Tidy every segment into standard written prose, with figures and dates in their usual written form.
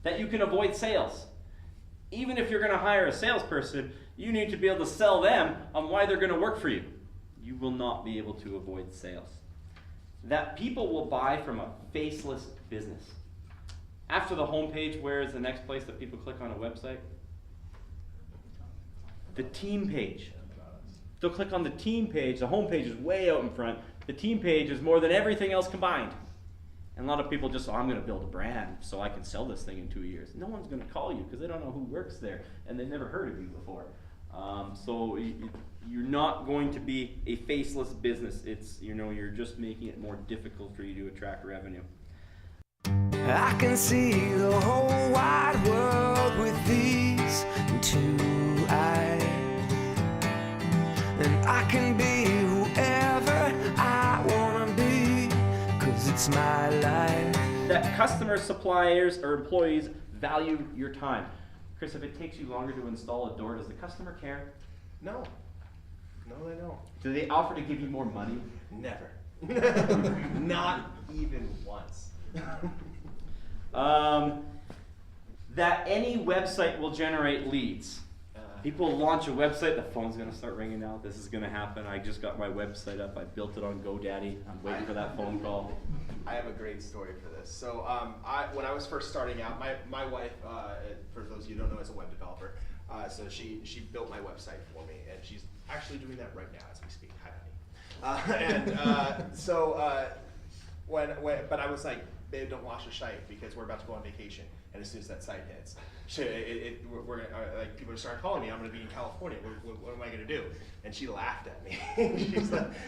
That you can avoid sales. Even if you're going to hire a salesperson, you need to be able to sell them on why they're going to work for you. You will not be able to avoid sales. That people will buy from a faceless business. After the homepage, where is the next place that people click on a website? The team page. They'll click on the team page. The homepage is way out in front. The team page is more than everything else combined. And a lot of people just, I'm going to build a brand so I can sell this thing in 2 years. No one's going to call you because they don't know who works there and they've never heard of you before. So you're not going to be a faceless business. It's, you're just making it more difficult for you to attract revenue. I can see the whole wide world with these 2 eyes, and I can be whoever I want to be, 'cause it's my life. That customers, suppliers, or employees value your time. Chris, if it takes you longer to install a door, does the customer care? No. No, they don't. Do they offer to give you more money? Never. Not even once. That any website will generate leads. People launch a website, the phone's going to start ringing out. This is going to happen. I just got my website up. I built it on GoDaddy. I'm waiting for that phone call. I have a great story for this. So when I was first starting out, my wife, for those of you who don't know, is a web developer. So she built my website for me, and she's actually doing that right now as we speak. Hi, honey. But I was like, babe, don't launch the site because we're about to go on vacation, and as soon as that site hits, we're people are starting calling me. I'm going to be in California. What am I going to do? And she laughed at me.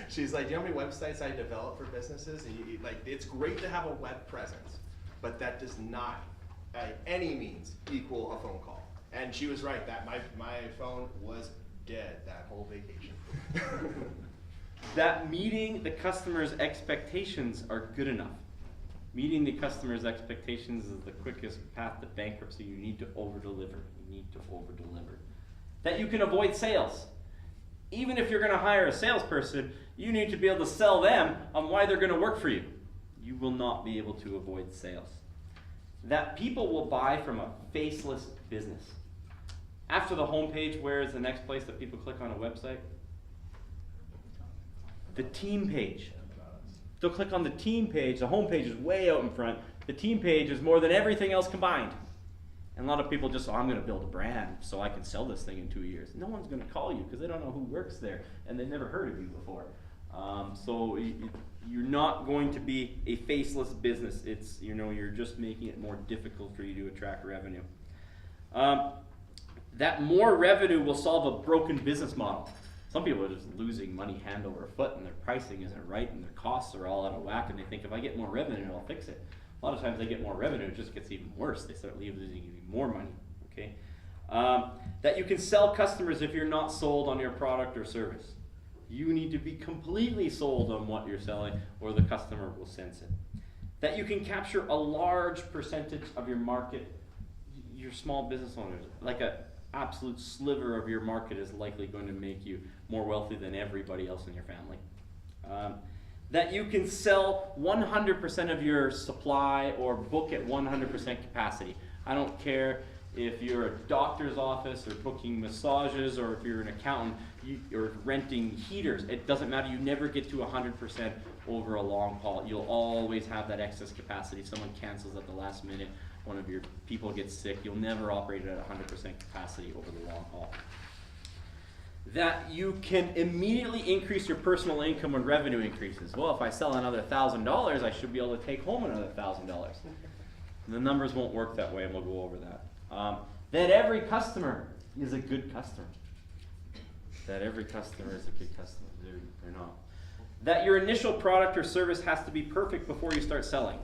she's like, do you know how many websites I develop for businesses? And it's great to have a web presence, but that does not, by any means, equal a phone call. And she was right. That my phone was dead that whole vacation. That meeting the customer's expectations are good enough. Meeting the customer's expectations is the quickest path to bankruptcy. You need to over-deliver. You need to over-deliver. That you can avoid sales. Even if you're going to hire a salesperson, you need to be able to sell them on why they're going to work for you. You will not be able to avoid sales. That people will buy from a faceless business. After the homepage, where is the next place that people click on a website? The team page. They'll click on the team page. The homepage is way out in front. The team page is more than everything else combined. And a lot of people just, I'm going to build a brand so I can sell this thing in 2 years. No one's going to call you because they don't know who works there and they've never heard of you before. So you're not going to be a faceless business. It's, you're just making it more difficult for you to attract revenue. That more revenue will solve a broken business model. Some people are just losing money hand over foot and their pricing isn't right and their costs are all out of whack and they think if I get more revenue, I'll fix it. A lot of times they get more revenue, it just gets even worse. They start losing even more money. Okay? That you can sell customers if you're not sold on your product or service. You need to be completely sold on what you're selling or the customer will sense it. That you can capture a large percentage of your market, your small business owners, like an absolute sliver of your market is likely going to make you more wealthy than everybody else in your family. That you can sell 100% of your supply or book at 100% capacity. I don't care if you're a doctor's office or booking massages or if you're an accountant or renting heaters. It doesn't matter. You never get to 100% over a long haul. You'll always have that excess capacity. If someone cancels at the last minute, one of your people gets sick, you'll never operate at 100% capacity over the long haul. That you can immediately increase your personal income when revenue increases. Well, if I sell another $1,000, I should be able to take home another $1,000. The numbers won't work that way, and we'll go over that. That every customer is a good customer. That every customer is a good customer. They're not. That your initial product or service has to be perfect before you start selling.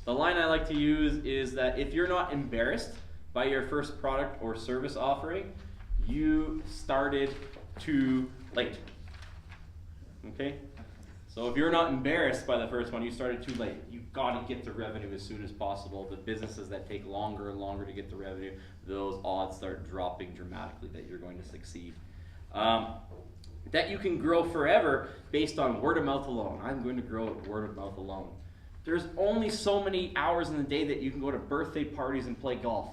The line I like to use is that if you're not embarrassed by your first product or service offering, you started too late. Okay? So if you're not embarrassed by the first one, you started too late. You've got to get the revenue as soon as possible. The businesses that take longer and longer to get the revenue, those odds start dropping dramatically that you're going to succeed. That you can grow forever based on word of mouth alone. I'm going to grow at word of mouth alone. There's only so many hours in the day that you can go to birthday parties and play golf.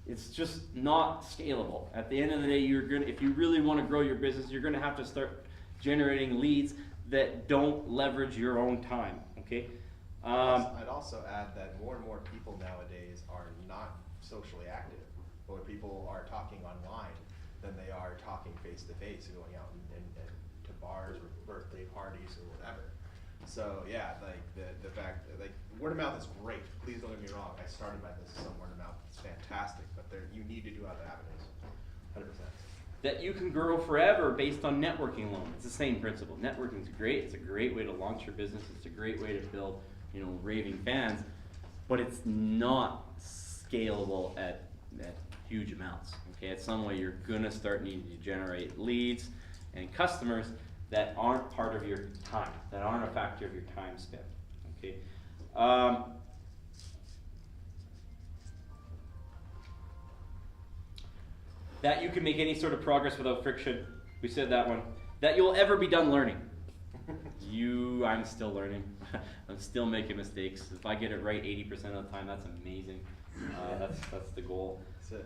It's just not scalable. At the end of the day, if you really want to grow your business, you're going to have to start generating leads that don't leverage your own time, okay? I'd also add that more and more people nowadays are not socially active. More people are talking online than they are talking face to face and going out and to bars or birthday parties or whatever. So yeah, like the fact that, like, word of mouth is great. Please don't get me wrong. I started my business on word of mouth. It's fantastic, but you need to do other avenues. 100%. That you can grow forever based on networking alone. It's the same principle. Networking is great. It's a great way to launch your business. It's a great way to build, raving fans, but it's not scalable at huge amounts. Okay, at some way you're gonna start needing to generate leads and customers that aren't part of your time, that aren't a factor of your time spent. Okay. That you can make any sort of progress without friction. We said that one. That you'll ever be done learning. I'm still learning. I'm still making mistakes. If I get it right 80% of the time, that's amazing. That's the goal.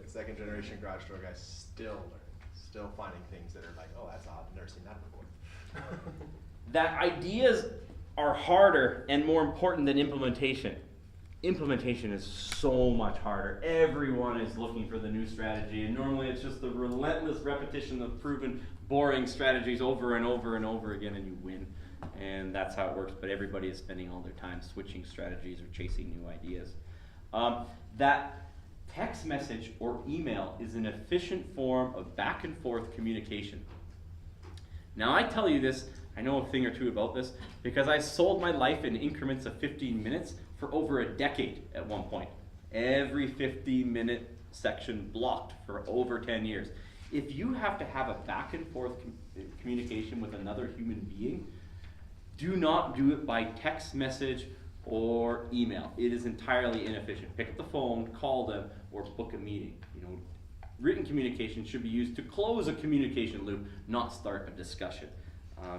Second generation garage door guys still learning, still finding things that are like, oh, that's odd, I've never seen that before. That ideas are harder and more important than implementation. Implementation is so much harder. Everyone is looking for the new strategy, and normally it's just the relentless repetition of proven boring strategies over and over and over again, and you win. And that's how it works, but everybody is spending all their time switching strategies or chasing new ideas. That text message or email is an efficient form of back and forth communication. Now I tell you this, I know a thing or two about this, because I sold my life in increments of 15 minutes for over a decade at one point. Every 15-minute section blocked for over 10 years. If you have to have a back and forth communication with another human being, do not do it by text message or email. It is entirely inefficient. Pick up the phone, call them, or book a meeting. Written communication should be used to close a communication loop, not start a discussion.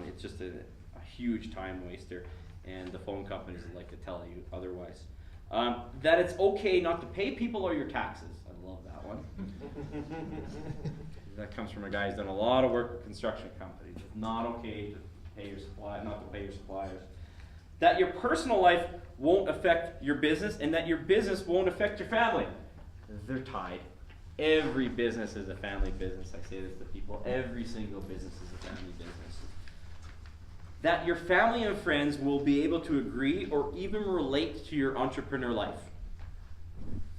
It's just a huge time waster, and the phone companies would like to tell you otherwise. That it's okay not to pay people or your taxes. I love that one. That comes from a guy who's done a lot of work with construction companies. It's not okay to pay your not to pay your suppliers. That your personal life won't affect your business, and that your business won't affect your family. They're tied. Every business is a family business. I say this to people. Every single business is a family business. That your family and friends will be able to agree or even relate to your entrepreneur life.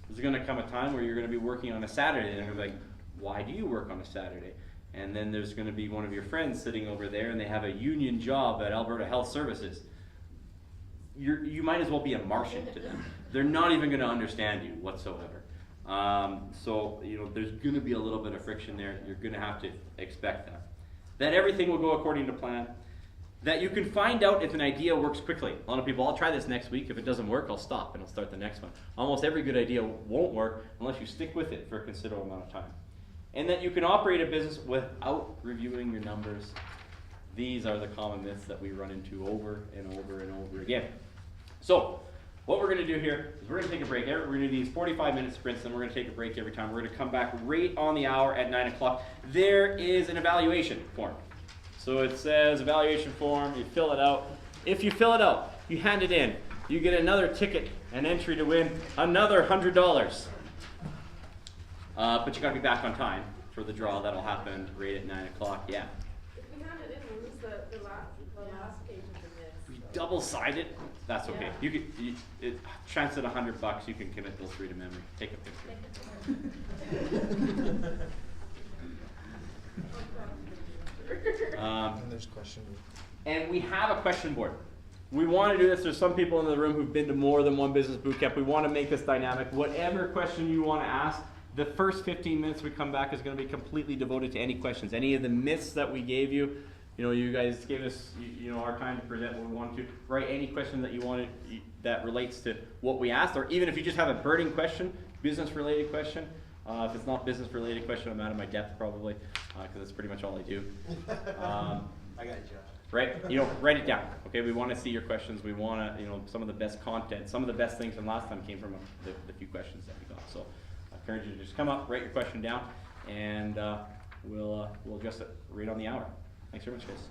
There's going to come a time where you're going to be working on a Saturday, and they're going to be like, why do you work on a Saturday? And then there's going to be one of your friends sitting over there, and they have a union job at Alberta Health Services. You might as well be a Martian to them. They're not even going to understand you whatsoever. So there's going to be a little bit of friction there. You're going to have to expect that. That everything will go according to plan. That you can find out if an idea works quickly. A lot of people, I'll try this next week. If it doesn't work, I'll stop and I'll start the next one. Almost every good idea won't work unless you stick with it for a considerable amount of time. And that you can operate a business without reviewing your numbers. These are the common myths that we run into over and over and over again. So, what we're going to do here is we're going to take a break. We're going to do these 45-minute sprints, and we're going to take a break every time. We're going to come back right on the hour at 9 o'clock. There is an evaluation form. So it says evaluation form, you fill it out. If you fill it out, you hand it in, you get another ticket, an entry to win another $100. But you got to be back on time for the draw. That'll happen right at 9 o'clock, yeah. If we hand it in, we lose the last page of the minutes. If you double-side it, that's okay. Yeah. You could, chance at $100, you can commit those three to memory. Take a picture. And there's question. And we have a question board. We want to do this. There's some people in the room who've been to more than one business boot camp. We want to make this dynamic. Whatever question you want to ask, the first 15 minutes we come back is going to be completely devoted to any questions. Any of the myths that we gave you, you guys gave us, our time to present what we want to. Write any question that you wanted that relates to what we asked, or even if you just have a burning question, business-related question. If it's not business-related question, I'm out of my depth probably, because that's pretty much all I do. I got you, Josh. Write it down, okay? We wanna see your questions, we wanna, some of the best content, some of the best things from last time came from the few questions that we got. So I encourage you to just come up, write your question down, and we'll adjust it right on the hour. Thanks very much, guys.